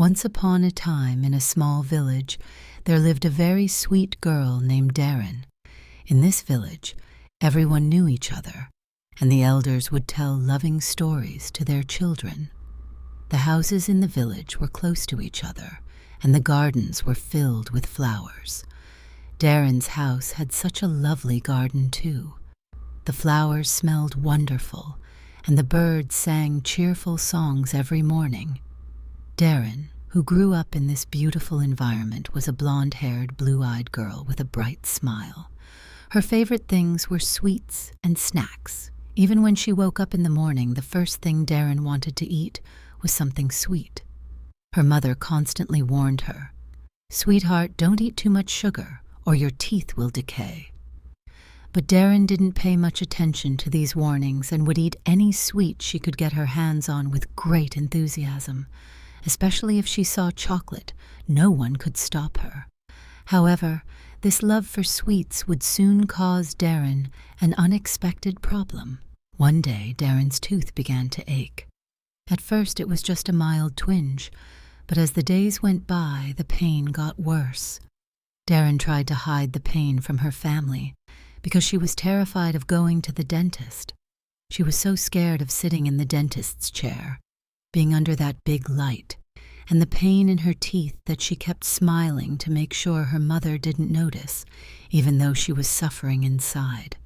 Once upon a time, in a small village, there lived a very sweet girl named Derin. In this village, everyone knew each other, and the elders would tell loving stories to their children. The houses in the village were close to each other, and the gardens were filled with flowers. Derin's house had such a lovely garden, too. The flowers smelled wonderful, and the birds sang cheerful songs every morning. Derin, who grew up in this beautiful environment, was a blonde-haired, blue-eyed girl with a bright smile. Her favorite things were sweets and snacks. Even when she woke up in the morning, the first thing Derin wanted to eat was something sweet. Her mother constantly warned her, "Sweetheart, don't eat too much sugar, or your teeth will decay." But Derin didn't pay much attention to these warnings and would eat any sweet she could get her hands on with great enthusiasm. Especially if she saw chocolate, no one could stop her. However, this love for sweets would soon cause Derin an unexpected problem. One day, Derin's tooth began to ache. At first, it was just a mild twinge, but as the days went by, the pain got worse. Derin tried to hide the pain from her family because she was terrified of going to the dentist. She was so scared of sitting in the dentist's chair, being under that big light, and the pain in her teeth that she kept smiling to make sure her mother didn't notice, even though she was suffering inside.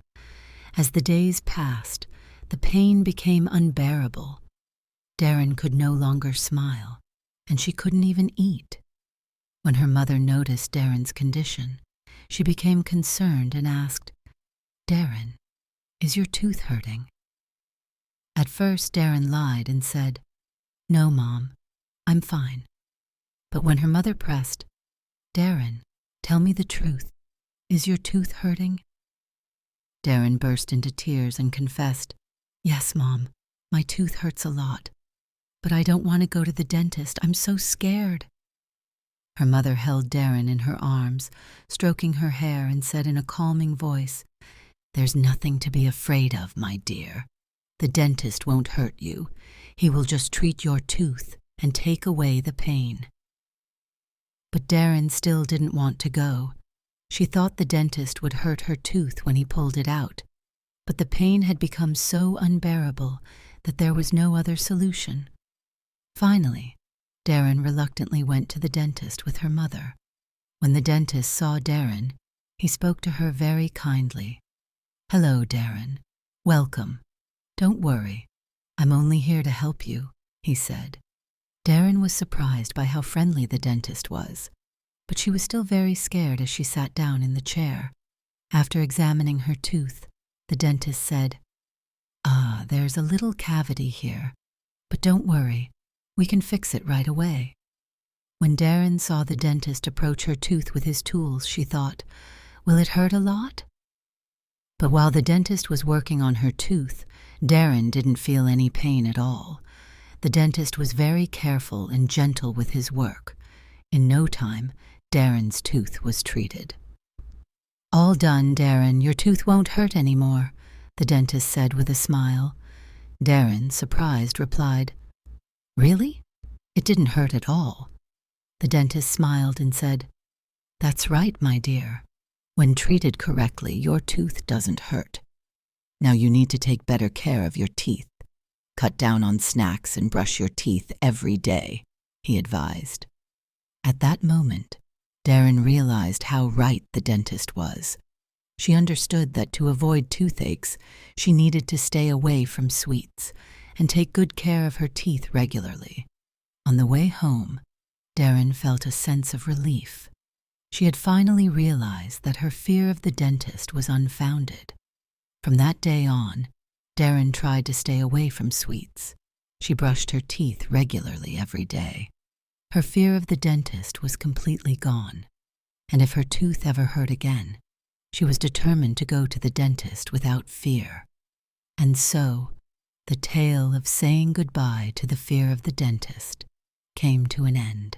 As the days passed, the pain became unbearable. Derin could no longer smile, and she couldn't even eat. When her mother noticed Derin's condition, she became concerned and asked, "Derin, is your tooth hurting?" At first, Derin lied and said, "No, Mom, I'm fine." But when her mother pressed, "Derin, tell me the truth. Is your tooth hurting?" Derin burst into tears and confessed, "Yes, Mom, my tooth hurts a lot. But I don't want to go to the dentist. I'm so scared." Her mother held Derin in her arms, stroking her hair, and said in a calming voice, "There's nothing to be afraid of, my dear. The dentist won't hurt you. He will just treat your tooth and take away the pain." But Derin still didn't want to go. She thought the dentist would hurt her tooth when he pulled it out, but the pain had become so unbearable that there was no other solution. Finally, Derin reluctantly went to the dentist with her mother. When the dentist saw Derin, he spoke to her very kindly. "Hello, Derin. Welcome. Don't worry. I'm only here to help you," he said. Derin was surprised by how friendly the dentist was, but she was still very scared as she sat down in the chair. After examining her tooth, the dentist said, "There's a little cavity here, but don't worry, we can fix it right away." When Derin saw the dentist approach her tooth with his tools, she thought, "Will it hurt a lot?" But while the dentist was working on her tooth, Derin didn't feel any pain at all. The dentist was very careful and gentle with his work. In no time, Derin's tooth was treated. "All done, Derin. Your tooth won't hurt anymore," the dentist said with a smile. Derin, surprised, replied, "Really? It didn't hurt at all." The dentist smiled and said, "That's right, my dear. When treated correctly, your tooth doesn't hurt. Now you need to take better care of your teeth. Cut down on snacks and brush your teeth every day," he advised. At that moment, Derin realized how right the dentist was. She understood that to avoid toothaches, she needed to stay away from sweets and take good care of her teeth regularly. On the way home, Derin felt a sense of relief. She had finally realized that her fear of the dentist was unfounded. From that day on, Derin tried to stay away from sweets. She brushed her teeth regularly every day. Her fear of the dentist was completely gone, and if her tooth ever hurt again, she was determined to go to the dentist without fear. And so, the tale of saying goodbye to the fear of the dentist came to an end.